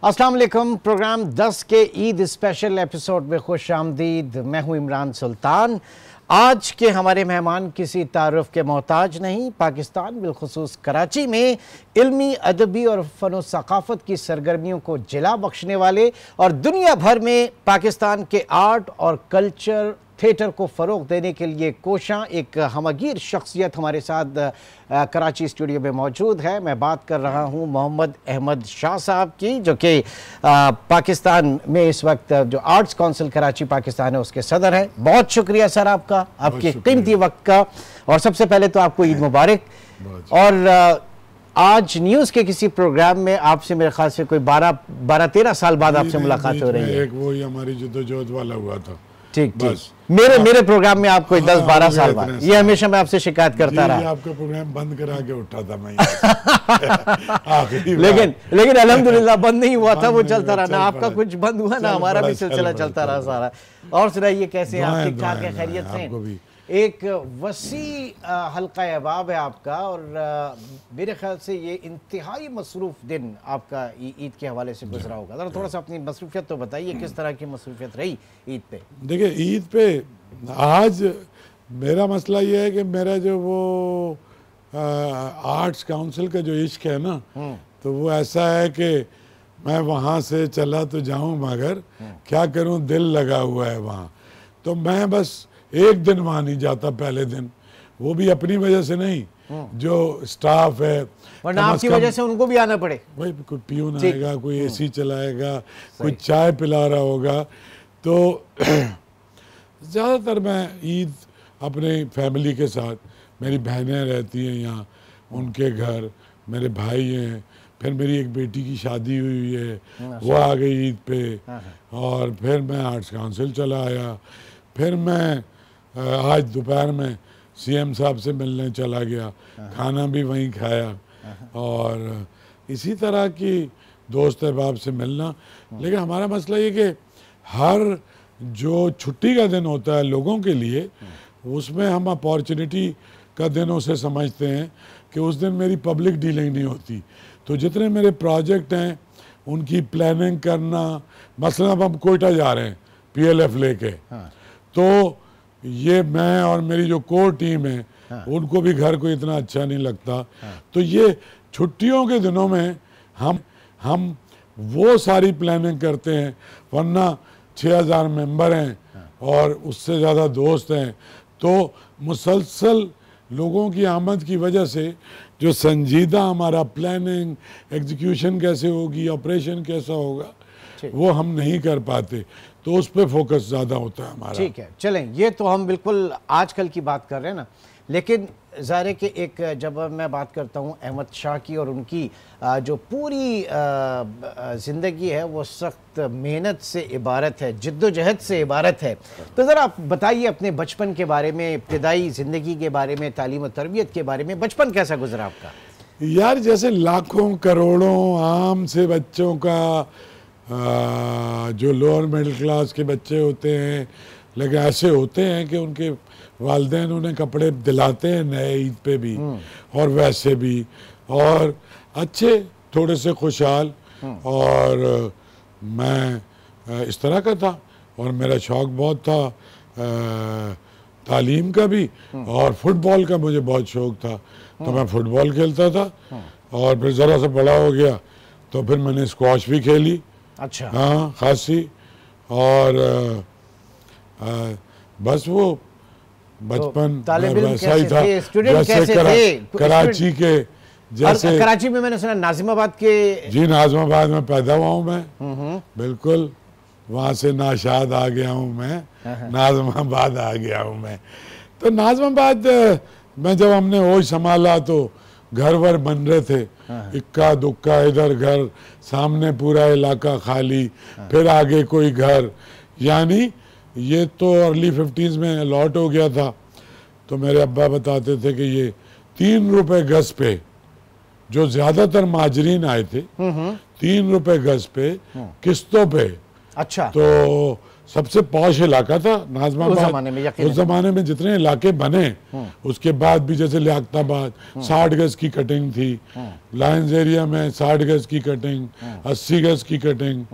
अस्सलाम वालेकुम। प्रोग्राम 10 के ईद स्पेशल एपिसोड में खुश आमदीद। मैं हूं इमरान सुल्तान। आज के हमारे मेहमान किसी तारुफ के मोहताज नहीं। पाकिस्तान बिलखुसूस कराची में इल्मी, अदबी और फ़न सकाफ़त की सरगर्मियों को जिला बख्शने वाले और दुनिया भर में पाकिस्तान के आर्ट और कल्चर थिएटर को फ़रोग़ देने के लिए कोशां एक हमगीर शख्सियत हमारे साथ कराची स्टूडियो में मौजूद है। मैं बात कर रहा हूं मोहम्मद अहमद शाह साहब की, जो कि पाकिस्तान में इस वक्त जो आर्ट्स काउंसिल कराची पाकिस्तान है उसके सदर हैं। बहुत शुक्रिया सर आपका, आपके कीमती वक्त का। और सबसे पहले तो आपको ईद मुबारक। और आज न्यूज़ के किसी प्रोग्राम में आपसे मेरे ख्याल से कोई 12-13 साल बाद आपसे मुलाकात हो रही है। एक वो ही हमारी जद्दोजहद वाला हुआ था। ठीक ठीक। मेरे प्रोग्राम में आपको 10-12 साल बाद, ये हमेशा मैं आपसे शिकायत करता रहा। आपका प्रोग्राम बंद करा के उठा था मैं लेकिन अल्हम्दुलिल्लाह बंद नहीं हुआ था, वो चलता रहा। ना आपका कुछ बंद हुआ ना हमारा भी सिलसिला चलता रहा सारा। और सुनाइए कैसे हैं आप? ठीक ठाक है, खैरियत से? एक वसी हल्का अहबाब है आपका और मेरे ख्याल से ये इंतहाई मसरूफ़ दिन आपका ईद के हवाले से गुजरा होगा। ज़रा थोड़ा सा अपनी मसरूफियत तो बताइए, किस तरह की मसरूफियत रही ईद पे? देखिए, ईद पे आज मेरा मसला ये है कि मेरा जो वो आर्ट्स काउंसिल का जो इश्क है ना, तो वो ऐसा है कि मैं वहाँ से चला तो जाऊँ मगर क्या करूँ, दिल लगा हुआ है वहाँ। तो मैं बस एक दिन वहाँ नहीं जाता, पहले दिन, वो भी अपनी वजह से नहीं, जो स्टाफ है, वरना आपकी वजह से उनको भी आना पड़े। भाई कोई पियून आएगा, कोई एसी चलाएगा, कोई चाय पिला रहा होगा। तो ज़्यादातर मैं ईद अपने फैमिली के साथ, मेरी बहनें रहती हैं यहाँ, उनके घर, मेरे भाई हैं, फिर मेरी एक बेटी की शादी हुई है, वो आ गई ईद पे, और फिर मैं आर्ट्स काउंसिल चला आया। फिर मैं आज दोपहर में सीएम साहब से मिलने चला गया, खाना भी वहीं खाया, और इसी तरह की दोस्त अहबाब से मिलना। लेकिन हमारा मसला ये कि हर जो छुट्टी का दिन होता है लोगों के लिए, उसमें हम अपॉर्चुनिटी का दिन उसे समझते हैं कि उस दिन मेरी पब्लिक डीलिंग नहीं होती। तो जितने मेरे प्रोजेक्ट हैं उनकी प्लानिंग करना, मसलन अब हम कोयटा जा रहे हैं PLF लेके, तो ये मैं और मेरी जो कोर टीम है उनको भी घर को इतना अच्छा नहीं लगता। तो ये छुट्टियों के दिनों में हम वो सारी प्लानिंग करते हैं, वरना 6000 मेंबर हैं और उससे ज़्यादा दोस्त हैं। तो मुसलसल लोगों की आमद की वजह से जो संजीदा हमारा प्लानिंग, एग्जीक्यूशन कैसे होगी, ऑपरेशन कैसा होगा, वो हम नहीं कर पाते। तो उस पे फोकस ज़्यादा होता है हमारा। ठीक है, चलें, ये तो हम बिल्कुल आजकल की बात कर रहे हैं ना। लेकिन ज़ाहिर है कि एक जब मैं बात करता हूँ अहमद शाह की और उनकी जो पूरी ज़िंदगी है वो सख्त मेहनत से इबारत है, जिद्दोजहद से इबारत है। तो ज़रा आप बताइए अपने बचपन के बारे में, इब्तिदाई ज़िंदगी के बारे में, तालीम और तरबियत के बारे में। बचपन कैसा गुजरा आपका? यार, जैसे लाखों करोड़ों आम से बच्चों का जो लोअर मिडिल क्लास के बच्चे होते हैं, लेकिन ऐसे होते हैं कि उनके वालिदैन उन्हें कपड़े दिलाते हैं नए ईद पे भी और वैसे भी, और अच्छे थोड़े से खुशहाल। और मैं इस तरह का था, और मेरा शौक़ बहुत था तालीम का भी, और फुटबॉल का मुझे बहुत शौक़ था। तो मैं फुटबॉल खेलता था, और फिर ज़रा सा बड़ा हो गया तो फिर मैंने स्क्वॉश भी खेली। अच्छा। हाँ, खासी। और बस वो बचपन वैसा ही था जैसे कराची के, जैसे कराची में मैंने सुना नाजिमाबाद के। जी, नाजिमाबाद में पैदा हुआ हूँ मैं, बिल्कुल। वहाँ से नाशाद आ गया हूँ मैं, नाजिमाबाद आ गया हूँ मैं। तो नाजिमाबाद में जब हमने होश संभाला तो घर वर बन रहे थे, इक्का दुक्का, इधर घर, सामने पूरा इलाका खाली, फिर आगे कोई घर। यानी ये तो अर्ली 50s में अलॉट हो गया था। तो मेरे अब्बा बताते थे कि ये 3 रुपए गज पे, जो ज़्यादातर माजरीन आए थे, 3 रुपए गज पे किस्तों पे। अच्छा। तो सबसे पॉश इलाका था नाज़िमाबाद। उस जमाने में जितने इलाके बने उसके बाद भी, जैसे लियाकताबाद 60 गज की कटिंग थी, लायंस एरिया में 60 गज की कटिंग, 80 गज की कटिंग,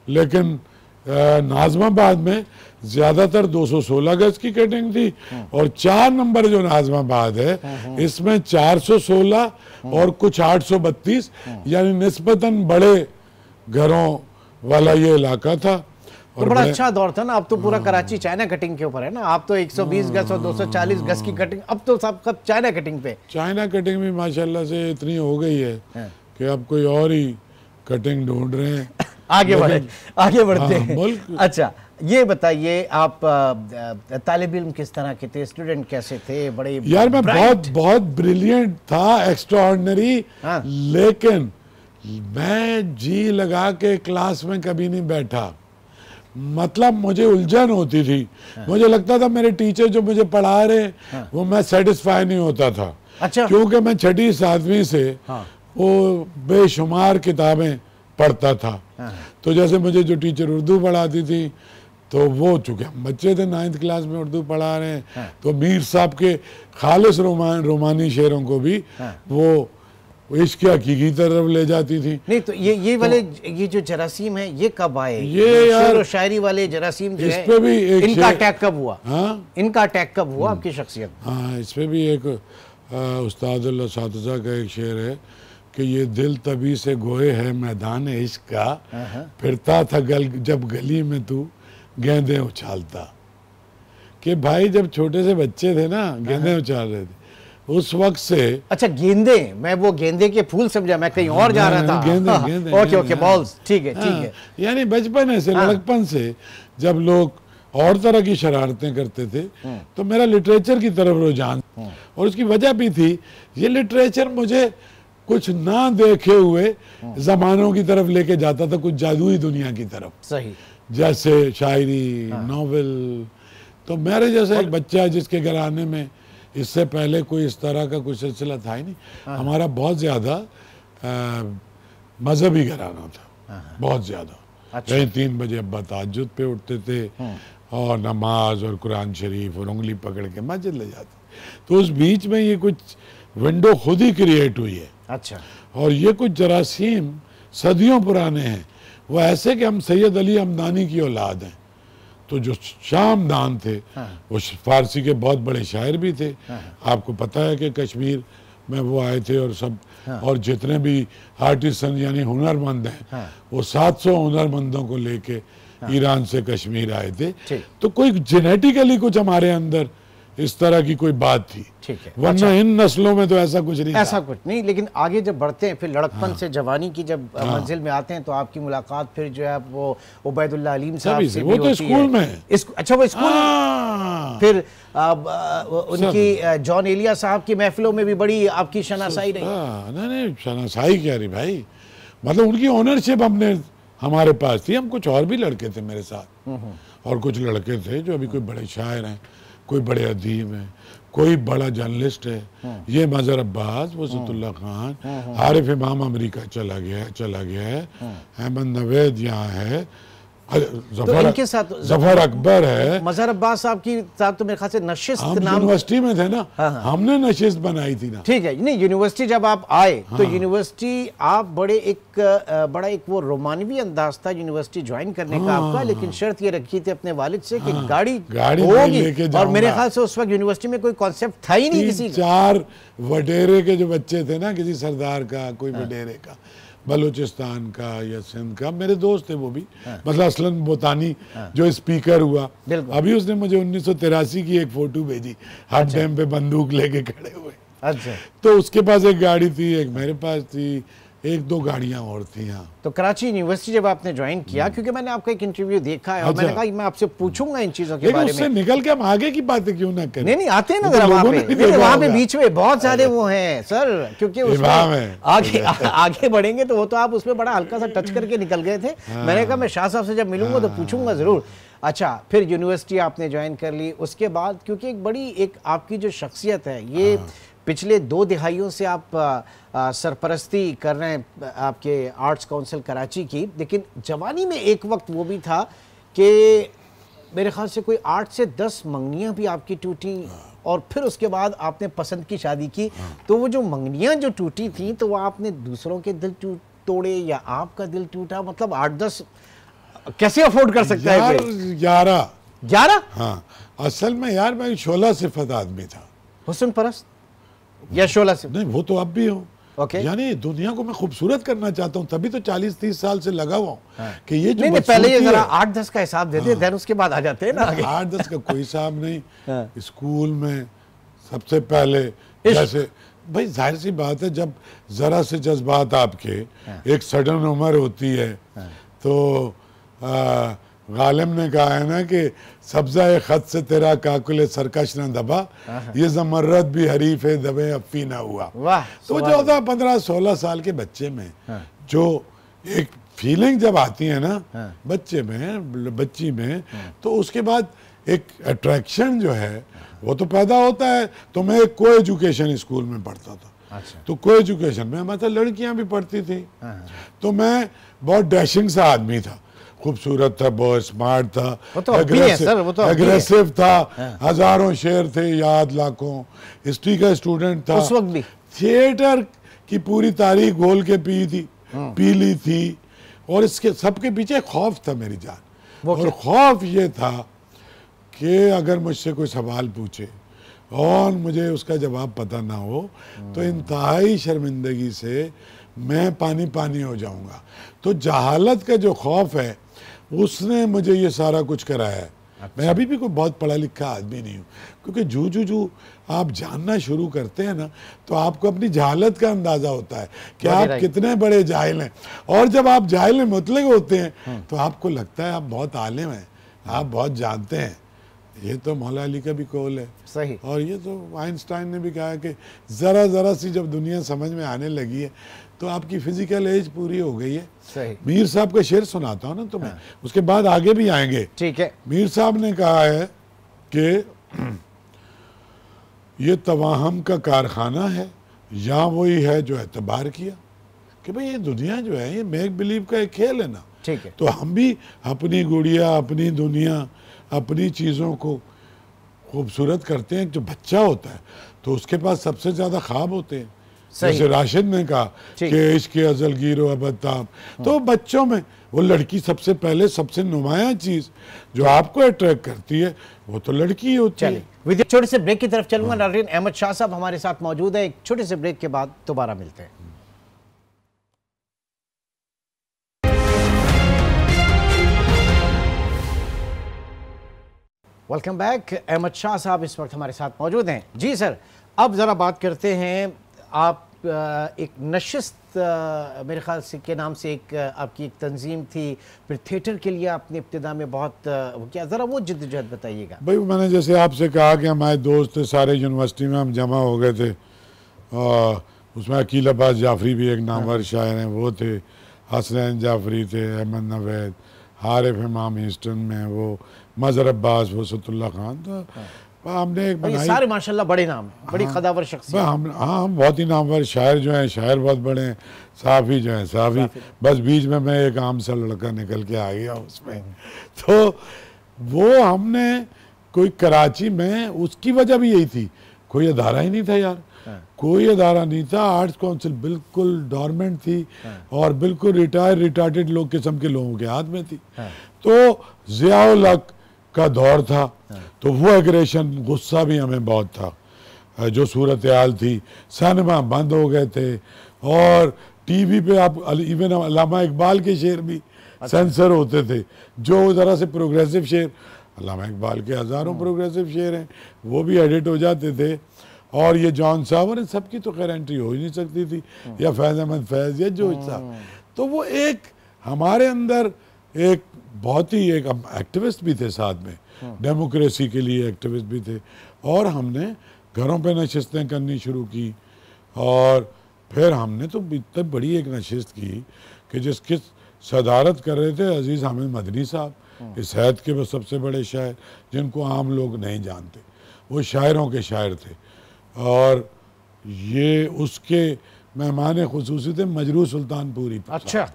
लेकिन नाज़िमाबाद में ज्यादातर 216 गज की कटिंग थी। और 4 नंबर जो नाज़िमाबाद है इसमें 416 और कुछ 832, यानी निस्बतन बड़े घरों वाला ये इलाका था। और बड़ा अच्छा दौर था ना। अब तो पूरा कराची चाइना कटिंग के ऊपर है ना। आप तो 120 गज और 240 गज की कटिंग, अब तो सब कब चाइना कटिंग पे। चाइना कटिंग भी माशाल्लाह से इतनी हो गई है कि अब कोई और ही कटिंग ढूंढ रहे हैं। आगे बढ़ते हैं। अच्छा, ये बताइए आप तालिब इल्म किस तरह के थे, स्टूडेंट कैसे थे? बड़े यार मैं बहुत ब्रिलियंट था, एक्स्ट्राऑर्डिनरी, लेकिन मैं जी लगा के क्लास में कभी नहीं बैठा। मतलब मुझे उलझन होती थी। मुझे लगता था मेरे टीचर जो मुझे पढ़ा रहे वो मैं सेटिस्फाई नहीं होता था। अच्छा। क्योंकि मैं 6ठी 7वीं से वो बेशुमार किताबें पढ़ता था। तो जैसे मुझे जो टीचर उर्दू पढ़ाती थी, तो वो चूंकि हम बच्चे थे 9th क्लास में उर्दू पढ़ा रहे हैं, तो मीर साहब के खालिस रोमानी शेरों को भी वो इश्क हकीकी तरफ ले जाती थी। नहीं तो ये वाले ये जो जरासीम है ये कब आए? ये शेर और शायरी वाले जरासीम जो है, भी एक इनका अटैक कब हुआ? हाँ, इनका अटैक कब हुआ आपकी शख्सियत? हाँ, इस पे भी एक उस्ताद अल असातिज़ा का एक शेर है कि ये दिल तभी से गोए है मैदान इश्क का, फिरता था जब गली में तू गेंदे उछालता। कि भाई जब छोटे से बच्चे थे ना, गेंदे उछाल रहे थे उस वक्त से। अच्छा, गेंदे, मैं वो गेंदे के फूल समझा, मैं कहीं और जा रहा था। गेंदे ओके, बॉल्स, ठीक है। यानी बचपन से, लड़कपन से जब लोग और तरह की शरारतें करते थे, तो मेरा लिटरेचर की तरफ रुझान, और उसकी वजह भी थी, ये लिटरेचर मुझे कुछ ना देखे हुए जमानों की तरफ लेके जाता था, कुछ जादुई दुनिया की तरफ। सही। जैसे शायरी, नॉवेल। तो मेरे जैसा एक बच्चा जिसके घराने में इससे पहले कोई इस तरह का कुछ सिलसिला था ही नहीं। हमारा बहुत ज़्यादा मजहबी घराना था, बहुत ज़्यादा। अच्छा। 3 बजे अब्बा तहज्जुद पे उठते थे और नमाज और कुरान शरीफ और उंगली पकड़ के मस्जिद ले जाते। तो उस बीच में ये कुछ विंडो खुद ही क्रिएट हुई है। अच्छा। और ये कुछ जरासीम सदियों पुराने हैं। वो ऐसे कि हम सैयद अली हमदानी की औलाद हैं। तो जो शामदान थे वो फारसी के बहुत बड़े शायर भी थे। आपको पता है कि कश्मीर में वो आए थे और सब, और जितने भी आर्टिसन यानी हुनरमंद हैं वो 700 हुनरमंदों को लेके ईरान से कश्मीर आए थे। तो कोई जेनेटिकली कुछ हमारे अंदर इस तरह की कोई बात थी। ठीक है। वरना इन नस्लों में तो ऐसा कुछ नहीं, ऐसा कुछ नहीं। लेकिन आगे जब बढ़ते हैं, फिर लड़कपन से जवानी की जब मंजिल में आते हैं, तो आपकी मुलाकात फिर जो है वो उबैदुल्लाह अलीम साहब से भी होती है। वो तो स्कूल में। अच्छा, वो स्कूल में। फिर उनकी जॉन एलिया साहब की महफिलों में भी बड़ी आपकी शनासाई रही। नहीं, शनासाई क्या रही भाई, मतलब उनकी ओनरशिप हमारे पास थी। हम कुछ और भी लड़के थे मेरे साथ, और कुछ लड़के थे जो अभी कोई बड़े शायर हैं, कोई बड़े अदीब हैं, कोई बड़ा जर्नलिस्ट है। ये मजहर अब्बास, वसतुल्लाह खान, आरिफ इमाम अमेरिका चला गया है, अहमद नवेद यहाँ है, जफर अकबर है। मजहर अब्बास साहब की साहब तो मेरे ख्याल से नशिस्त नाम यूनिवर्सिटी में थे ना। हमने नशिस्त बनाई थी ना। ठीक है। नहीं, यूनिवर्सिटी जब आप आए तो यूनिवर्सिटी आप बड़ा एक वो रोमानवी अंदाज था यूनिवर्सिटी ज्वाइन करने का आपका, लेकिन शर्त ये रखी थी अपने वालिद से कि गाड़ी होगी, और मेरे ख्याल से उस वक्त यूनिवर्सिटी में कोई कॉन्सेप्ट था ही नहीं किसी। 4 वडेरे के जो बच्चे थे ना, किसी सरदार का, कोई वडेरे का, बलूचिस्तान का या सिंध का, मेरे दोस्त थे वो भी। मतलब असलन बोतानी जो स्पीकर हुआ, अभी उसने मुझे 1983 की एक फोटो भेजी, हर टाइम पे बंदूक लेके खड़े हुए। अच्छा। तो उसके पास एक गाड़ी थी, एक मेरे पास थी, 1-2 गाड़ियां और थी। यहाँ तो कराची यूनिवर्सिटी जब आपने ज्वाइन किया, क्योंकि मैंने आपका एक इंटरव्यू देखा है और मैंने कहा मैं आपसे पूछूंगा इन चीजों के बारे में। उससे निकल के हम आगे की बातें क्यों ना करें? नहीं, आते हैं ना वहाँ पे बीच में बहुत सारे वो हैं सर, क्योंकि आगे बढ़ेंगे तो वो तो आप उसमें बड़ा हल्का सा टच करके निकल गए थे। मैंने कहा मैं शाह साहब से जब मिलूंगा तो पूछूंगा जरूर। अच्छा, फिर यूनिवर्सिटी आपने ज्वाइन कर ली, उसके बाद क्योंकि एक बड़ी एक आपकी जो शख्सियत है, ये पिछले 2 दिहाइयों से आप सरपरस्ती कर रहे हैं आपके आर्ट्स काउंसिल कराची की, लेकिन जवानी में एक वक्त वो भी था कि मेरे ख्याल से कोई 8 से 10 मंगनियां भी आपकी टूटी और फिर उसके बाद आपने पसंद की शादी की। तो वो जो मंगनियां जो टूटी थी तो वो आपने दूसरों के दिल तोड़े या आपका दिल टूटा? मतलब 8-10 कैसे अफोर्ड कर सकता यार, है? 11। हाँ, असल में यार मैं शोला सिफत आदमी था। हुस्न परस्त या शोला सिफत? नहीं, वो तो अब भी हूँ। Okay. यानी दुनिया को मैं खूबसूरत करना चाहता हूँ, तभी तो 40-30 साल से लगा हुआ हूँ कि ये जो नहीं, पहले ये जरा 8-10 का हिसाब दे दे, देन उसके बाद आ जाते हैं ना आगे। 8-10 का कोई हिसाब नहीं। स्कूल में सबसे पहले जैसे भाई जाहिर सी बात है, जब जरा से जज्बात आपके एक सडन उम्र होती है तो गालिब ने कहा है ना कि सब्जा खत से तेरा काकुल सरकश न दबा, ये जमर्रत भी हरीफ है दबे अफी ना हुआ। तो 14-15-16 साल के बच्चे में जो एक फीलिंग जब आती है ना बच्चे में, बच्ची में, तो उसके बाद एक अट्रैक्शन जो है वो तो पैदा होता है। तो मैं एक को एजुकेशन स्कूल में पढ़ता था। अच्छा। तो को एजुकेशन में हमारे लड़कियां भी पढ़ती थी। तो मैं बहुत डैशिंग सा आदमी था, खूबसूरत था, बहुत स्मार्ट था, एग्रेसिव था, हजारों शेर थे, याद लाखों, हिस्ट्री का स्टूडेंट था, उस वक्त भी थिएटर की पूरी तारीख घोल के पी ली थी। और इसके सबके पीछे खौफ था मेरी जान। और खौफ ये था कि अगर मुझसे कोई सवाल पूछे और मुझे उसका जवाब पता ना हो तो इंतहाई शर्मिंदगी से मैं पानी पानी हो जाऊंगा। तो जहालत का जो खौफ है उसने मुझे ये सारा कुछ कराया है। अच्छा। मैं अभी भी कोई बहुत पढ़ा लिखा आदमी नहीं हूँ, क्योंकि जू आप जानना शुरू करते हैं ना तो आपको अपनी जहालत का अंदाजा होता है कि आप कितने बड़े जाहिल हैं। और जब आप जाहिल मुतलक होते हैं तो आपको लगता है आप बहुत आलिम हैं, आप बहुत जानते हैं। ये तो मौला अली का भी कौल है। सही। और ये तो आइंस्टाइन ने भी कहा कि जरा सी जब दुनिया समझ में आने लगी है तो आपकी फिजिकल एज पूरी हो गई है। सही। मीर साहब का शेर सुनाता हूँ ना तुम्हें, उसके बाद आगे भी आएंगे। ठीक है। मीर साहब ने कहा है कि ये तवाहम का कारखाना है या वही है जो एतबार किया, कि भाई ये दुनिया जो है ये मेक बिलीव का एक खेल है ना। ठीक है। तो हम भी अपनी गुड़िया, अपनी दुनिया, अपनी चीज़ों को खूबसूरत करते हैं। जो बच्चा होता है तो उसके पास सबसे ज़्यादा ख्वाब होते हैं। जैसे राशिद ने कहा कि इश्क अज़ल गिरो अबताब, तो बच्चों में वो लड़की सबसे पहले, सबसे नुमायां चीज़ जो आपको अट्रैक्ट करती है वो तो लड़की होती है। विद छोटे से ब्रेक की तरफ चलूंगा। नाज़रीन, अहमद शाह साहब हमारे साथ मौजूद है। एक छोटे से ब्रेक के बाद दोबारा मिलते हैं। Welcome back. अहमद शाह साहब इस वक्त हमारे साथ मौजूद हैं। जी सर, अब ज़रा बात करते हैं। आप एक नशिस्त मेरे ख्याल से के नाम से एक आपकी एक तंजीम थी, फिर थिएटर के लिए आपने इब्तिदा में बहुत क्या, ज़रा वो जिद्दोजहद बताइएगा। भाई मैंने जैसे आपसे कहा कि हमारे दोस्त थे सारे, यूनिवर्सिटी में हम जमा हो गए थे। उसमें अकील अब्बास जाफरी भी एक नामवर शायर हैं, वो थे, हसनैन जाफरी थे, अहमद नवेद, हारिफ इमाम ईस्टर्न में, वो मज़हर अब्बास, वसतुल्लाह खान था। हमने एक बनाई, सारे माशाल्लाह बड़े नाम, बड़ी कदावर शख्सियत। हम बहुत ही नामवर शायर जो हैं, शायर बहुत बड़े हैं, साफ़ी जो हैं साफ़ी। बस बीच में मैं एक आम सा लड़का निकल के आ गया उसमें। तो वो हमने कोई कराची में, उसकी वजह भी यही थी, कोई अदारा ही नहीं था यार, कोई अदारा नहीं था। आर्ट्स काउंसिल बिल्कुल डॉर्मेंट थी और बिल्कुल रिटायर्ड लोग किस्म के लोगों के हाथ में थी। तो ज़ियाउल हक का दौर था, तो वो एग्रेशन, गुस्सा भी हमें बहुत था। जो सूरत हाल थी, सिनेमा बंद हो गए थे और टीवी पे आप इवन अल्लामा इकबाल के शेर भी सेंसर होते थे, जो ज़रा से प्रोग्रेसिव शेर, अल्लामा इकबाल के हज़ारों प्रोग्रेसिव शेर हैं, वो भी एडिट हो जाते थे। और ये जॉन साहब और इन सब की तो खैर एंट्री हो ही नहीं सकती थी, या फैज़ अहमद फैज़ या जो साहब। तो वो एक हमारे अंदर एक बहुत ही एक एक्टिविस्ट भी थे साथ में, डेमोक्रेसी के लिए एक्टिविस्ट भी थे। और हमने घरों पे नशिस्तें करनी शुरू की और फिर हमने तो इतनी बड़ी एक नशिस्त की कि जिसकी सदारत कर रहे थे अजीज़ हामिद मदनी साहब, इस हैत के वो सबसे बड़े शायर जिनको आम लोग नहीं जानते, वो शायरों के शायर थे। और ये उसके मेहमान खुसूसी थे मजरू सुल्तानपुरी। अच्छा।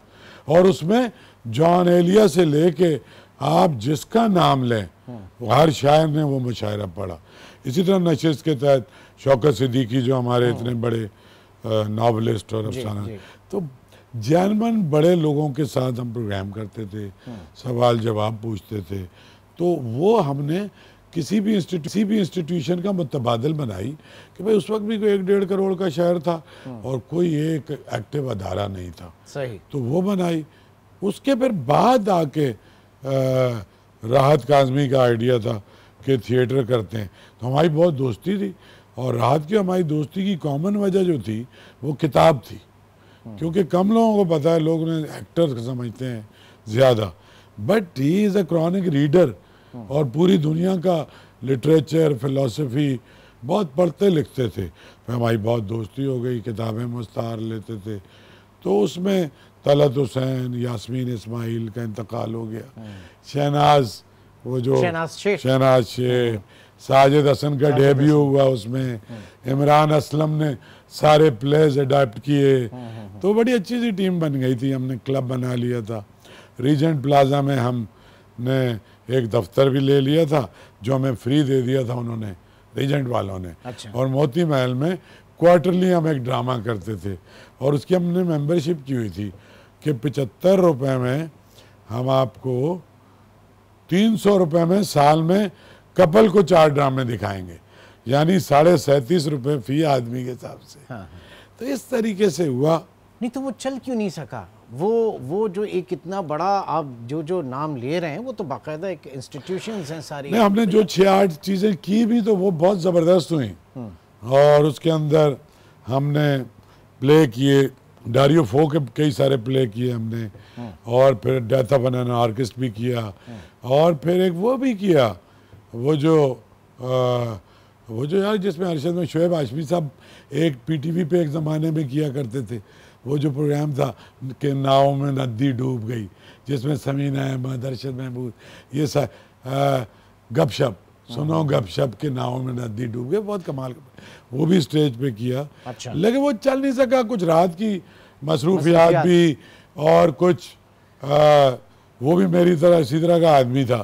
और उसमें जॉन एलिया से लेके आप जिसका नाम लें हर शायर ने वो मुशायरा पढ़ा। इसी तरह नशिस्त के तहत शौकत सिद्दीकी जो हमारे इतने बड़े नॉवलिस्ट और अफसाना, तो जनरल बड़े लोगों के साथ हम प्रोग्राम करते थे, सवाल जवाब पूछते थे। तो वो हमने किसी भी इंस्टीट्यूशन का मुतबादल बनाई कि भाई उस वक्त भी कोई 1-1.5 करोड़ का शहर था और कोई एक एक्टिव अदारा नहीं था। सही। तो वो बनाई। उसके फिर बाद आके राहत काज़मी का आइडिया था कि थिएटर करते हैं, तो हमारी बहुत दोस्ती थी। और राहत की हमारी दोस्ती की कॉमन वजह जो थी वो किताब थी, क्योंकि कम लोगों को पता है, लोग उन्हें एक्टर समझते हैं ज़्यादा, but he is a chronic reader और पूरी दुनिया का लिटरेचर फिलॉसफी बहुत पढ़ते लिखते थे। फिर हमारी बहुत दोस्ती हो गई, किताबें मुस्तार लेते थे। तो उसमें तलत हुसैन, यास्मीन इस्माइल का इंतकाल हो गया, शहनाज, वो जो शहनाज शेख, साजिद हसन का डेब्यू हुआ उसमें, इमरान असलम ने सारे प्लेज अडाप्ट किए, तो बड़ी अच्छी सी टीम बन गई थी। हमने क्लब बना लिया था। रीजेंट प्लाजा में हमने एक दफ्तर भी ले लिया था जो हमें फ्री दे दिया था उन्होंने, रीजेंट वालों ने। अच्छा। और मोती महल में क्वार्टरली हम एक ड्रामा करते थे और उसकी हमने मेंबरशिप की हुई थी कि 75 रुपये में हम आपको 300 रुपये में साल में कपल को 4 ड्रामे दिखाएंगे, यानी 37.5 रुपये फी आदमी के हिसाब से। हाँ। तो इस तरीके से हुआ। नहीं तो वो चल क्यों नहीं सका? वो जो एक इतना बड़ा आप जो नाम ले रहे हैं वो तो बाकायदा एक इंस्टीट्यूशंस हैं सारी। नहीं, हमने जो 6-8 चीज़ें की भी तो वो बहुत ज़बरदस्त हुई। और उसके अंदर हमने प्ले किए, डारियो फो के कई सारे प्ले किए हमने, और फिर डेथ ऑफ एन एनार्किस्ट भी किया, और फिर एक वो भी किया, वो जो यार जिसमें अरशद में शोएब हाशमी साहब एक पीटीवी पे एक ज़माने में किया करते थे, वो जो प्रोग्राम था कि नाव में नदी डूब गई, जिसमें समीना अहमद, अरशद महमूद, ये गपशप सुनो गपशप के नाव में नदी डूब गई, बहुत कमाल का, वो भी स्टेज पे किया। अच्छा। लेकिन वो चल नहीं सका, कुछ रात की मसरूफियात भी, और कुछ वो भी मेरी तरह इसी तरह का आदमी था,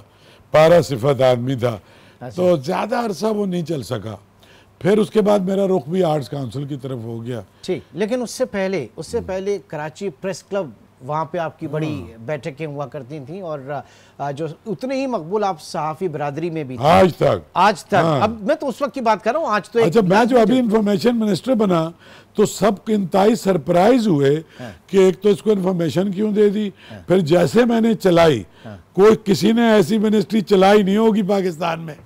पारा सिफत आदमी था, तो ज़्यादा अरसा वो नहीं चल सका। फिर उसके बाद मेरा रुख भी आर्ट्स काउंसिल की तरफ हो गया। ठीक, लेकिन उससे पहले कराची प्रेस क्लब, वहाँ पे आपकी बड़ी बैठकें हुआ करती थी, और जो उतने ही मकबूल आप सहाफ़ी बरादरी में भी थे आज तक। हाँ। अब मैं तो उस वक्त की बात कर रहा हूँ, आज तो अच्छा, मैं जो अभी इंफॉर्मेशन मिनिस्टर बना तो सब इंतहाई सरप्राइज हुए कि एक तो इसको इंफॉर्मेशन क्यों दे दी, फिर जैसे मैंने चलाई, कोई किसी ने ऐसी मिनिस्ट्री चलाई नहीं होगी पाकिस्तान में।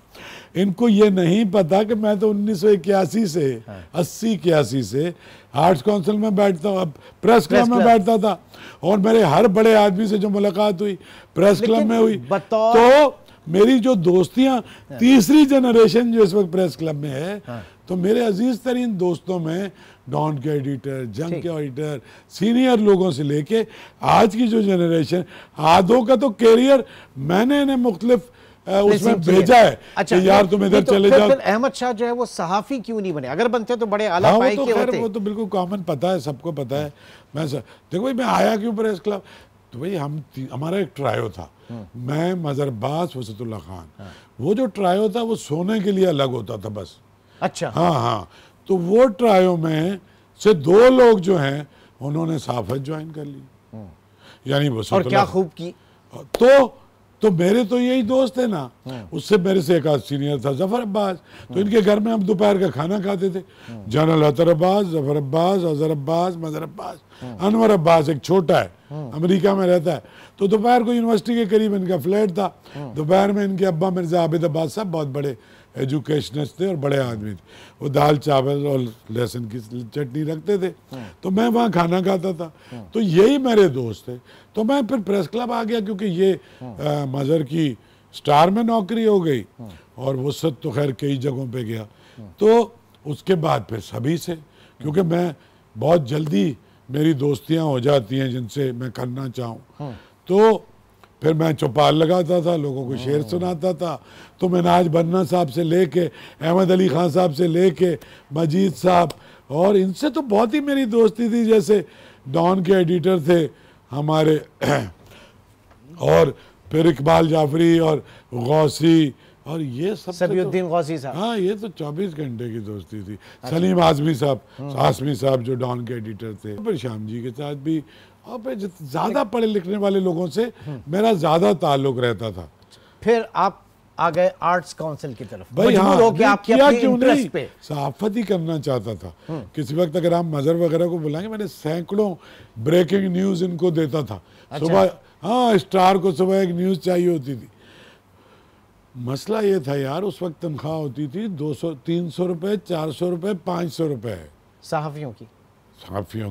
इनको ये नहीं पता कि मैं तो 1981 से 80-81 से आर्ट्स काउंसिल में बैठता हूँ, अब प्रेस क्लब में बैठता था, और मेरे हर बड़े आदमी से जो मुलाकात हुई प्रेस क्लब में हुई। तो मेरी जो दोस्तियां तीसरी जनरेशन जो इस वक्त प्रेस क्लब में है, तो मेरे अजीज तरीन दोस्तों में डॉन के एडिटर, जंग के एडिटर, सीनियर लोगों से लेके आज की जो जनरेशन, आधों का तो कैरियर मैंने इन्हें मुख्तलिफ उसमें भेजा है। अच्छा, कि यार तुम इधर चले जाओ। अहमद शाह जो है वो सहाफ़ी क्यों नहीं बने? अगर बनते तो बड़े आला पाई के होते। वो तो बिल्कुल कॉमन पता है, सबको पता है। देखो भाई, मैं आया क्यों प्रेस क्लब, तो भाई हमारा एक ट्रायो था, मैं, मजहर अब्बास, वसतुल्लाह खान। वो जो ट्रायो था वो सोने के लिए अलग होता था बस। अच्छा। हाँ, तो वो ट्रायो में से 2 लोग जो हैं उन्होंने सहाफ़त ज्वाइन कर ली, यानी वो। और क्या खूब की। तो मेरे तो यही दोस्त है ना, उससे मेरे से एक सीनियर था जफर अब्बास, तो इनके घर में हम दोपहर का खाना खाते थे। जनरल अतर अब्बास, जफर अब्बास, अजहर अब्बास, मजहर अब्बास, अनवर अब्बास एक छोटा है, अमेरिका में रहता है। तो दोपहर को यूनिवर्सिटी के करीब इनका फ्लैट था। दोपहर में इनके अब्बा मिर्जा आबिद अब्बास साहब बहुत बड़े एजुकेशनिस्ट थे और बड़े आदमी थे, वो दाल चावल और लहसुन की चटनी रखते थे, तो मैं वहाँ खाना खाता था। तो यही मेरे दोस्त थे। तो मैं फिर प्रेस क्लब आ गया, क्योंकि ये मजहर की स्टार में नौकरी हो गई, और वो सब तो खैर कई जगहों पे गया। तो उसके बाद फिर सभी से, क्योंकि मैं बहुत जल्दी मेरी दोस्तियाँ हो जाती हैं जिनसे मैं करना चाहूँ, तो फिर मैं चौपाल लगाता था, लोगों को शेर सुनाता था। तो मिनाज बन्ना साहब से लेके, अहमद अली खान साहब से लेके, मजीद साहब, और इनसे तो बहुत ही मेरी दोस्ती थी। जैसे डॉन के एडिटर थे हमारे, और फिर इकबाल जाफरी और गौसी और ये सब सफीउद्दीन गौसी साहब। हाँ, ये तो 24 घंटे की दोस्ती थी। सलीम आजमी साहब, आसमी साहब जो डॉन के एडिटर थे, फिर श्याम जी के साथ भी, और फिर ज्यादा पढ़े लिखने वाले लोगों से मेरा ज्यादा ताल्लुक रहता था। फिर आप आ गए आर्ट्स काउंसिल की तरफ। भाई हाँ, किया क्यों नहीं, पे सहाफत ही करना चाहता था। किसी वक्त अगर आप मजहर वगैरह को बुलाएंगे, मैंने सैकड़ों ब्रेकिंग न्यूज इनको देता था। सुबह हाँ, स्टार को सुबह एक न्यूज चाहिए होती थी। मसला ये था यार, उस वक्त तनख्वाह होती थी 200 300 रुपए, 400 रुपए, 500 रुपए सहाफियों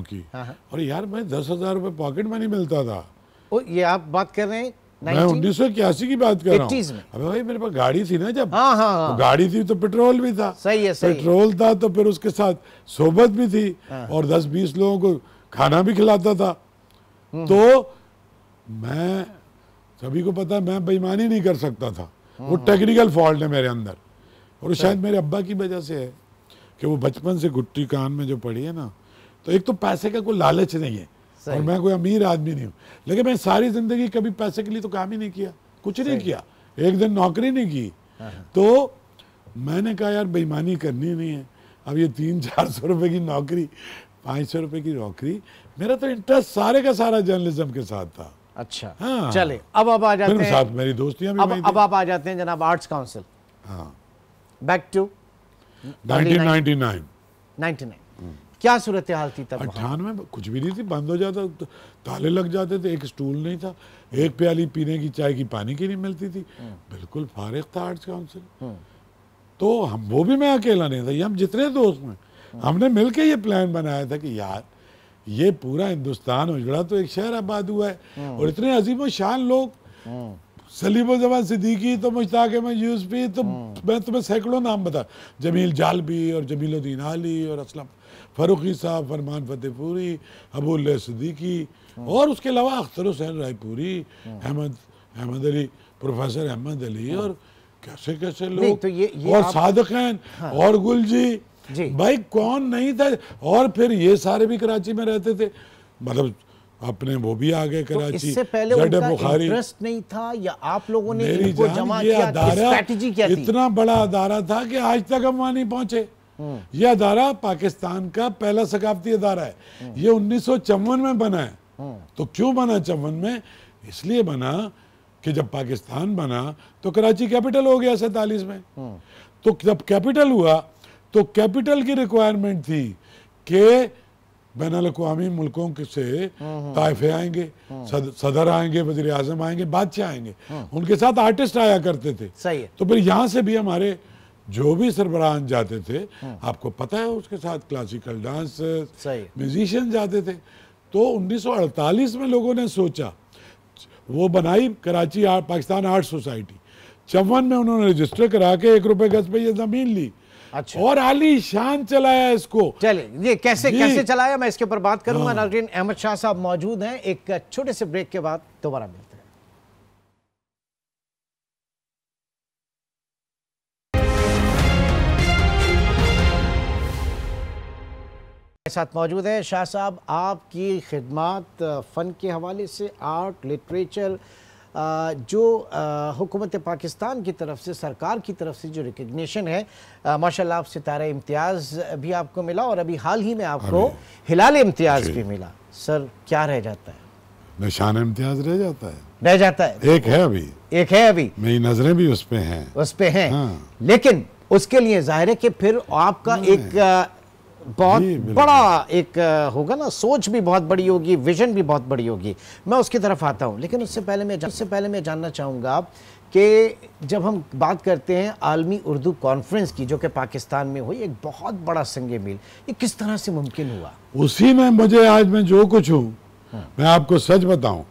की। हाँ। और यार मैं 10,000 रुपए पॉकेट मनी मिलता था। ये आप बात कर रहे हैं मैं 1981 की बात कर रहा हूँ। अबे भाई मेरे पास गाड़ी थी ना जब। हाँ। तो गाड़ी थी तो पेट्रोल भी था। सही है। पेट्रोल था तो फिर उसके साथ सोबत भी थी। और 10-20 लोगों को खाना भी खिलाता था। तो मैं, सभी को पता, मैं बेईमानी नहीं कर सकता था। वो टेक्निकल फॉल्ट है मेरे अंदर, और शायद मेरे अब्बा की वजह से है कि वो बचपन से गुट्टी कान में जो पड़ी है ना, तो एक तो पैसे का कोई लालच नहीं है, और मैं कोई अमीर आदमी नहीं हूँ, लेकिन मैं सारी जिंदगी कभी पैसे के लिए तो काम ही नहीं किया, कुछ नहीं किया, एक दिन नौकरी नहीं की। तो मैंने कहा यार बेईमानी करनी नहीं है। अब ये 300-400 रुपए की नौकरी, 500 रुपए की नौकरी, मेरा तो इंटरेस्ट सारे का सारा जर्नलिज्म के साथ था। अच्छा हाँ। चले अब आ जाते हैं, साथ मेरी दोस्तियां भी अब आप आ जाते हैं जनाब आर्ट्स काउंसिल। हाँ, बैक टू 1999। क्या सूरत हाल थी तब? 98 कुछ भी नहीं थी, बंद हो जाता, ताले लग जाते थे, एक स्टूल नहीं था, एक प्याली पीने की चाय की पानी की नहीं मिलती थी, बिल्कुल फारिग था आर्ट्स काउंसिल। तो हम, वो भी मैं अकेला नहीं था, ये हम जितने दोस्त हैं, हमने मिलके ये प्लान बनाया था कि यार ये पूरा हिंदुस्तान उजड़ा तो एक शहर आबाद हुआ है, और इतने अजीम शान लोग, सलीमुज़्ज़मान सिद्दीकी तो मुश्ताक अहमद यूसुफी, तो मैं तुम्हें सैकड़ों नाम बता, जमील जालबी और जमीलुद्दीन आली और असलम फरूकी साहब, फरमान फतेहपुरी, अबुल्ले सिद्दीकी, और उसके अलावा अख्तर हुसैन रायपुरी, अहमद अली, प्रोफेसर अहमद अली, और कैसे कैसे लोग, तो ये और सादिक़ैन और गुलजी भाई, कौन नहीं था। और फिर ये सारे भी कराची में रहते थे, मतलब अपने वो भी आ गए कराची। तो इससे पहले उनका इंटरेस्ट नहीं था, या आप लोगों ने इनको जमा किया, स्ट्रेटजी क्या थी? इतना बड़ा अदारा था कि आज तक हम वहां नहीं पहुंचे। यह अदारा पाकिस्तान का पहला सकाफती अदारा है। ये 1954 में बना है। तो क्यों बना 54 में? इसलिए बना कि जब पाकिस्तान बना तो कराची कैपिटल हो गया 47 में। तो जब कैपिटल हुआ तो कैपिटल की रिक्वायरमेंट थी कि बैनुल-अक़वामी मुल्कों से ताइफे आएंगे, सदर आएंगे, वज़ीर आज़म आएंगे, बादशाह आएंगे, उनके साथ आर्टिस्ट आया करते थे। सही है। तो फिर यहाँ से भी हमारे जो भी सरबराह जाते थे, आपको पता है, उसके साथ क्लासिकल डांसर्स, म्यूजिशियन जाते थे। तो 1948 में लोगों ने सोचा, वो बनाई कराची पाकिस्तान आर्ट सोसाइटी। 54 में उन्होंने रजिस्टर करा के 1 रुपए गज पे ये जमीन ली। अच्छा। और आली शान चलाया इसको। चलिए, ये कैसे चलाया, मैं इसके ऊपर बात करूंगा। नाज़रीन, अहमद शाह साहब मौजूद हैं, एक छोटे से ब्रेक के बाद दोबारा मिलते हैं। साथ मौजूद है शाह साहब, आपकी खिदमत फ़न के हवाले से, आर्ट, लिटरेचर, जो हुकूमत पाकिस्तान की तरफ से, सरकार की तरफ से जो रिकग्निशन है, माशाल्लाह, आप सितारा इम्तियाज़ भी आपको मिला, और अभी हाल ही में आपको हिलाल इम्तियाज़ भी मिला। सर, क्या रह जाता है? निशान इम्तियाज़ रह जाता है। एक है अभी मेरी नजरें भी उस पे हैं। हाँ। लेकिन उसके लिए जाहिर है कि फिर आपका एक बहुत बड़ा एक होगा ना, सोच भी बहुत बड़ी होगी, विजन भी बहुत बड़ी होगी। मैं उसकी तरफ आता हूँ, लेकिन उससे पहले मैं जानना चाहूँगा कि जब हम बात करते हैं आलमी उर्दू कॉन्फ्रेंस की, जो कि पाकिस्तान में हुई, एक बहुत बड़ा संग मील, ये किस तरह से मुमकिन हुआ? उसी में मुझे आज मैं जो कुछ हूँ, मैं आपको सच बताऊँ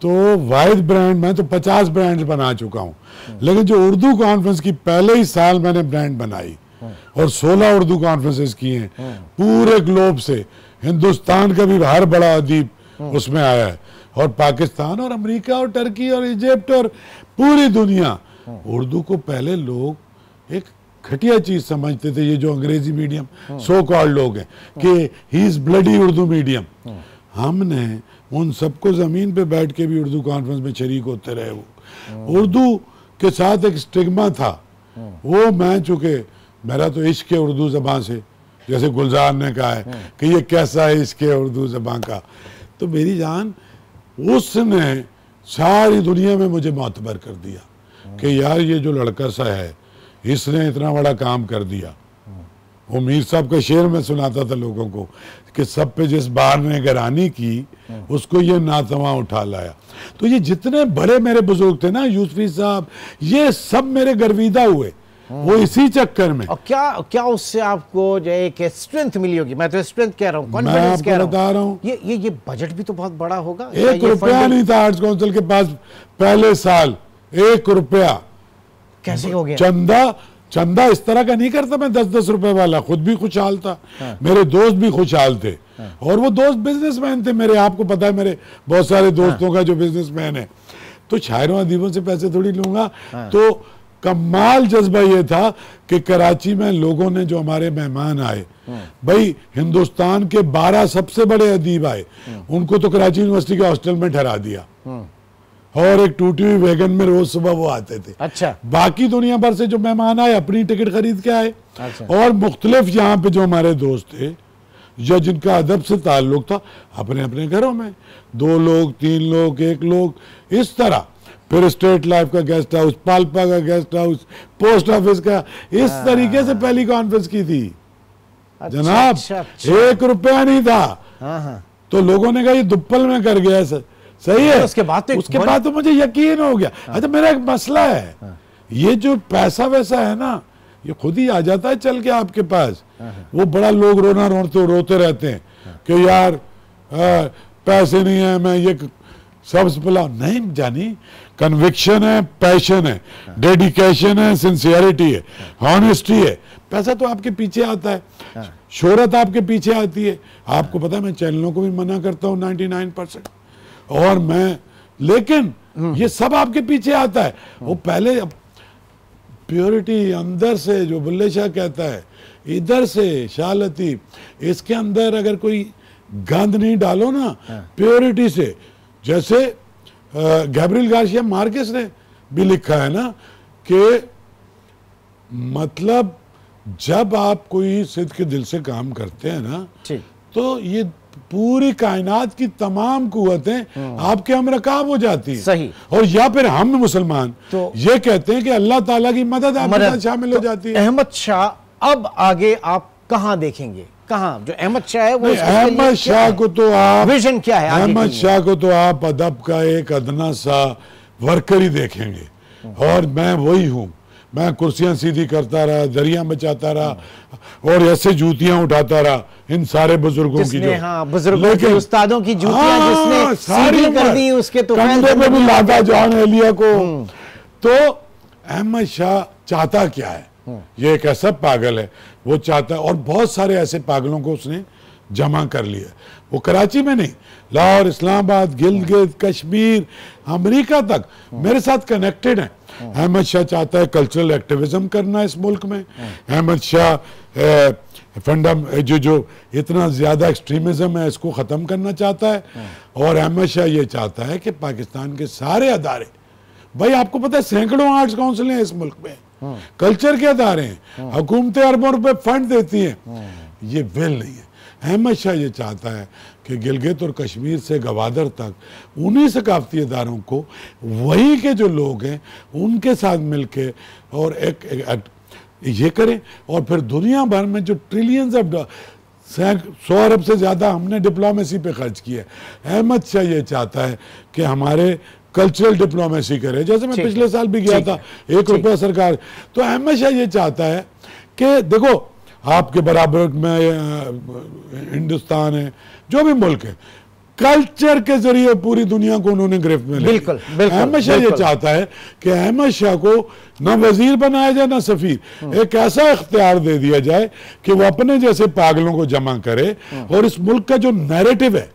तो वाहिद ब्रांड, मैं तो 50 ब्रांड बना चुका हूँ, लेकिन जो उर्दू कॉन्फ्रेंस की पहले ही साल मैंने ब्रांड बनाई, और 16 उर्दू कॉन्फ्रेंसेस किए हैं पूरे ग्लोब से। हिंदुस्तान का भी हर बड़ा अदीब उसमें आया है, और पाकिस्तान और अमेरिका और टर्की और इजिप्ट और पूरी दुनिया। उर्दू को पहले लोग एक घटिया चीज समझते थे, ये जो अंग्रेजी मीडियम सो कॉल्ड लोग हैं, कि he is bloody Urdu medium. हमने उन सबको ज़मीन पे बैठ के भी उर्दू कॉन्फ्रेंस में शरीक होते रहे। वो उर्दू के साथ एक स्टिग्मा था, वो मैं चूँकि मेरा तो इश्क है उर्दू ज़बान से, जैसे गुलजार ने कहा है कि ये कैसा है इश्क है उर्दू ज़बान का, तो मेरी जान उसने सारी दुनिया में मुझे मोतबर कर दिया कि यार ये जो लड़का सा है इसने इतना बड़ा काम कर दिया। वो मीर साहब का शेर में सुनाता था लोगों को कि सब पे जिस बार ने गरानी की उसको ये नातवा उठा लाया। तो ये जितने बड़े मेरे बुजुर्ग थे ना, यूसुफी साहब, ये सब मेरे गर्विदा हुए वो इसी चक्कर में। और क्या क्या उससे आपको जो एक स्ट्रेंथ मिली होगी? मैं तो स्ट्रेंथ कह रहा हूँ, मैं कॉन्फिडेंस कह आपको बता रहा हूँ। ये बजट भी तो बहुत बड़ा होगा। 1 रुपया नहीं था आर्ट्स काउंसिल के पास पहले साल, 1 रुपया। कैसे हो गया? चंदा इस तरह का नहीं करता मैं, 10-10 रुपए वाला। खुद भी खुशहाल था, मेरे दोस्त भी खुशहाल थे, और वो दोस्त बिजनेसमैन थे मेरे। आपको पता है मेरे बहुत सारे दोस्तों का जो बिजनेसमैन है, तो शायरों अदीबों से पैसे थोड़ी लूंगा। तो कमाल जज्बा ये था कि कराची में लोगों ने, जो हमारे मेहमान आए, भाई हिंदुस्तान के 12 सबसे बड़े अदीब आए, उनको तो कराची यूनिवर्सिटी के हॉस्टल में ठहरा दिया, और एक टूटी हुई वैगन में रोज सुबह वो आते थे। अच्छा। बाकी दुनिया भर से जो मेहमान आए अपनी टिकट खरीद के आए। अच्छा। और मुख्तलिफ यहाँ पे जो हमारे दोस्त थे या जिनका अदब से ताल्लुक था, अपने अपने घरों में 2 लोग 3 लोग 1 लोग, इस तरह। फिर स्टेट लाइफ का गेस्ट हाउस, पालपा का गेस्ट हाउस, पोस्ट ऑफिस का, इस तरीके से पहली कॉन्फ्रेंस की थी। अच्छा, जनाब अच्छा। 1 रुपया नहीं था। तो लोगों ने कहा ये दुप्पल में कर गया सर, सही है। उसके बाद तो मुझे यकीन हो गया। अच्छा, मेरा एक मसला है, ये जो पैसा वैसा है ना, ये खुद ही आ जाता है चल के आपके पास। वो बड़ा लोग रोते रहते हैं कि यार पैसे नहीं है, मैं ये सबसे पहला नहीं जानी। कन्विक्शन है, पैशन है, डेडिकेशन है, सिंसियरिटी है, हॉनेस्टी है। पैसा तो आपके पीछे आता है, शोहरत आपके पीछे आती है। आपको पता है मैं चैनलों को भी मना करता हूँ 99%, और मैं, लेकिन ये सब आपके पीछे आता है। वो पहले प्योरिटी अंदर से, जो बुल्ले शाह कहता है, इधर से शाह लतीफ, इसके अंदर अगर कोई गंद नहीं डालो ना प्योरिटी से, जैसे गैब्रियल गार्सिया मार्केस ने भी लिखा है ना कि मतलब जब आप कोई सिद्ध के दिल से काम करते हैं ना, तो ये पूरी कायनात की तमाम कुव्वतें आपके हम रकाब हो जाती हैं। सही। और या फिर हम मुसलमान तो ये कहते हैं कि अल्लाह ताला की मदद आपके साथ शामिल हो जाती है। अहमद शाह अब आगे आप कहाँ देखेंगे? कहाँ जो अहमद शाह है वो, अहमद शाह को तो आप, विजन क्या है? अहमद शाह को तो आप अदब का एक अदना सा वर्कर ही देखेंगे, और मैं वही हूँ। मैं कुर्सियां सीधी करता रहा, दरिया बचाता रहा, और ऐसे जूतियां उठाता रहा इन सारे बुजुर्गों की, जो बुजुर्गों के उस्तादों की जूतियां जिसने सीधी कर दी, उसके तो कंधे पे भी लाता जॉन एलिया को। तो अहमद शाह चाहता क्या है? ये एक ऐसा पागल है, वो चाहता है, और बहुत सारे ऐसे पागलों को उसने जमा कर लिया। वो कराची में नहीं, लाहौर, इस्लामाबाद, गिलगित, कश्मीर, अमेरिका तक मेरे साथ कनेक्टेड है। अहमद शाह चाहता है कल्चरल एक्टिविज्म करना इस मुल्क में। अहमद शाह जो इतना ज्यादा एक्सट्रीमिज्म है इसको खत्म करना चाहता है। और अहमद शाह ये चाहता है कि पाकिस्तान के सारे अदारे, भाई आपको पता है सैकड़ों आर्ट्स काउंसिल हैं इस मुल्क में, कल्चर के अदारे हैं, हुकूमतें अरबों रुपए फंड देती हैं, ये विल नहीं है। अहमद शाह ये चाहता है कि गिलगित और कश्मीर से गवादर तक उन्हीं सकाफती इदारों को, वहीं के जो लोग हैं उनके साथ मिलके और एक ये करें। और फिर दुनिया भर में जो ट्रिलियंस ऑफ 100 अरब से ज़्यादा हमने डिप्लोमेसी पे खर्च किया। अहमद शाह ये चाहता है कि हमारे कल्चरल डिप्लोमेसी करे, जैसे मैं पिछले साल भी गया था, 1 रुपया सरकार। तो अहमद शाह ये चाहता है कि देखो आपके बराबर में हिंदुस्तान है, जो भी मुल्क है, कल्चर के जरिए पूरी दुनिया को उन्होंने गिरफ्त में लिया। बिल्कुल। अहमद शाह ये चाहता है कि अहमद शाह को न वजीर बनाया जाए न सफीर, एक ऐसा इख्तियार दे दिया जाए कि वो अपने जैसे पागलों को जमा करे, और इस मुल्क का जो नैरेटिव है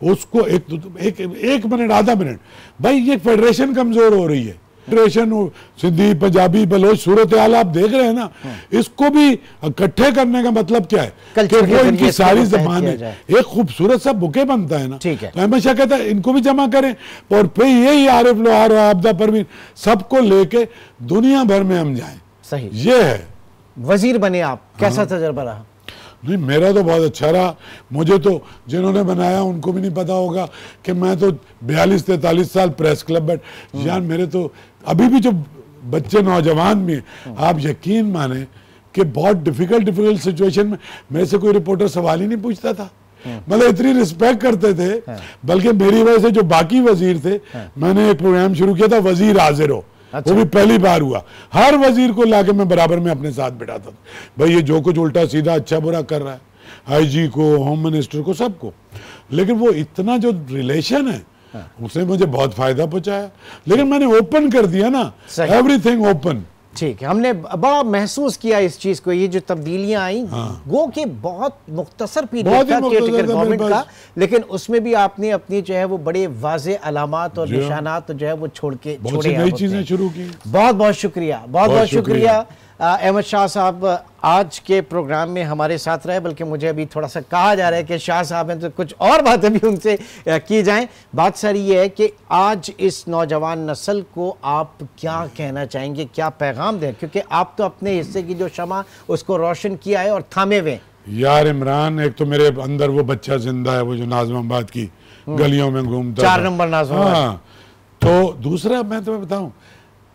उसको एक मिनट, आधा मिनट, भाई ये फेडरेशन कमजोर हो रही है, सिंधी, पंजाबी, बलोच, सूरत हाल आप देख रहे हैं ना, इसको भी इकट्ठे करने का मतलब क्या है कि वो इनकी सारी जबान है, एक खूबसूरत सा बुके बनता है ना। तो हमेशा कहता है इनको भी जमा करें और फिर यही आरिफ लोहार और आबदा परवीन सबको लेके दुनिया भर में हम जाएं। सही, ये है। वजीर बने आप, कैसा तजर्बा रहा? नहीं, मेरा तो बहुत अच्छा रहा। मुझे तो जिन्होंने बनाया उनको भी नहीं पता होगा कि मैं तो 42-43 साल प्रेस क्लब बैठ, यार मेरे तो अभी भी जो बच्चे नौजवान भी हैं, आप यकीन माने कि बहुत डिफिकल्ट सिचुएशन में मेरे से कोई रिपोर्टर सवाल ही नहीं पूछता था। मतलब इतनी रिस्पेक्ट करते थे, बल्कि मेरी वजह से जो बाकी वजीर थे, मैंने एक प्रोग्राम शुरू किया था वजीर हाजिर हो। अच्छा। वो भी पहली बार हुआ। हर वजीर को लाके मैं बराबर में अपने साथ बिठाता था, भाई ये जो कुछ उल्टा सीधा अच्छा बुरा कर रहा है, आईजी को, होम मिनिस्टर को, सबको। लेकिन वो इतना जो रिलेशन है, हाँ। उसने मुझे बहुत फायदा पहुंचाया। लेकिन मैंने ओपन कर दिया ना, एवरीथिंग ओपन। ठीक है, हमने बड़ा महसूस किया इस चीज को। ये जो तब्दीलियां आई, हाँ। गो के बहुत मुख्तसर पीरियड था केयरटेकर गवर्नमेंट का, लेकिन उसमें भी आपने अपनी जो है वो बड़े वाज़े अलामात और निशानात जो है वो छोड़े, नई चीजें शुरू की। बहुत बहुत शुक्रिया, बहुत बहुत शुक्रिया अहमद शाह साहब आज के प्रोग्राम में हमारे साथ रहे। बल्कि मुझे अभी थोड़ा सा कहा जा रहा है कि शाह साहब हैं तो कुछ और बातें भी उनसे की जाएं। बात सारी ये है कि आज इस नौजवान नस्ल को आप क्या कहना चाहेंगे, क्या पैगाम दें, क्योंकि आप तो अपने हिस्से की जो शमा उसको रोशन किया है और थामे हुए। यार इमरान, एक तो मेरे अंदर वो बच्चा जिंदा है, वो जो नाज़िमाबाद की गलियों में घूमता 4 नंबर नाज़िमाबाद। हाँ, तो दूसरा मैं तुम्हें बताऊं,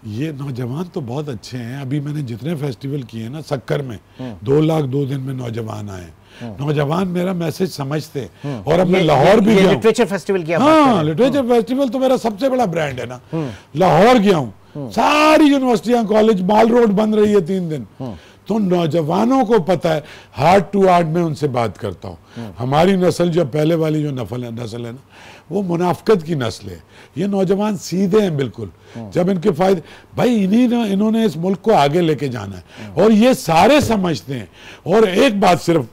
ये नौजवान तो बहुत अच्छे हैं। अभी मैंने जितने फेस्टिवल किए ना, सक्कर में 2 लाख 2 दिन में नौजवान आए। नौजवान मेरा मैसेज समझते। और अब मैं लाहौर भी गया, लिटरेचर फेस्टिवल किया। हाँ, लिटरेचर फेस्टिवल तो मेरा सबसे बड़ा ब्रांड है ना। लाहौर गया हूँ, सारी यूनिवर्सिटियां, कॉलेज, माल रोड बन रही है 3 दिन। तो नौजवानों को पता है, हार्ट टू हार्ट में उनसे बात करता हूँ। हमारी नस्ल जो पहले वाली जो नस्ल है ना, वो मुनाफकत की नस्ल है। ये नौजवान सीधे हैं बिल्कुल। जब इनके फायदे, भाई इन्होंने इस मुल्क को आगे लेके जाना है और ये सारे समझते हैं। और एक बात सिर्फ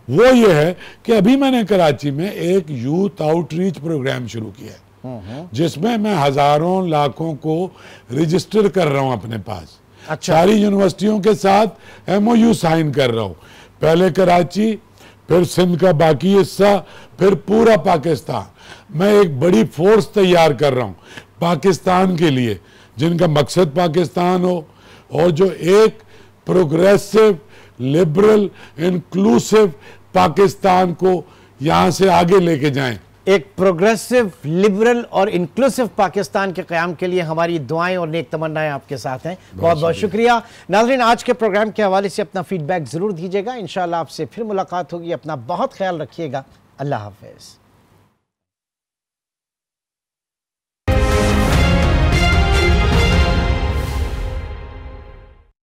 वो ये है कि अभी मैंने कराची में एक यूथ आउटरीच प्रोग्राम शुरू किया है, जिसमें मैं हजारों लाखों को रजिस्टर कर रहा हूं अपने पास। अच्छा। सारी यूनिवर्सिटियों के साथ MOU साइन कर रहा हूं। पहले कराची, फिर सिंध का बाकी हिस्सा, फिर पूरा पाकिस्तान। मैं एक बड़ी फोर्स तैयार कर रहा हूं पाकिस्तान के लिए, जिनका मकसद पाकिस्तान हो और जो एक प्रोग्रेसिव, लिबरल, इंक्लूसिव पाकिस्तान को यहां से आगे लेके जाएं। एक प्रोग्रेसिव, लिबरल और इंक्लूसिव पाकिस्तान के क़याम के लिए हमारी दुआएं और नेक तमन्नाएं आपके साथ हैं। बहुत बहुत शुक्रिया। नाज़रीन, आज के प्रोग्राम के हवाले से अपना फीडबैक ज़रूर दीजिएगा। इंशाअल्लाह आपसे फिर मुलाकात होगी। अपना बहुत ख्याल रखिएगा। अल्लाह हाफ़िज़।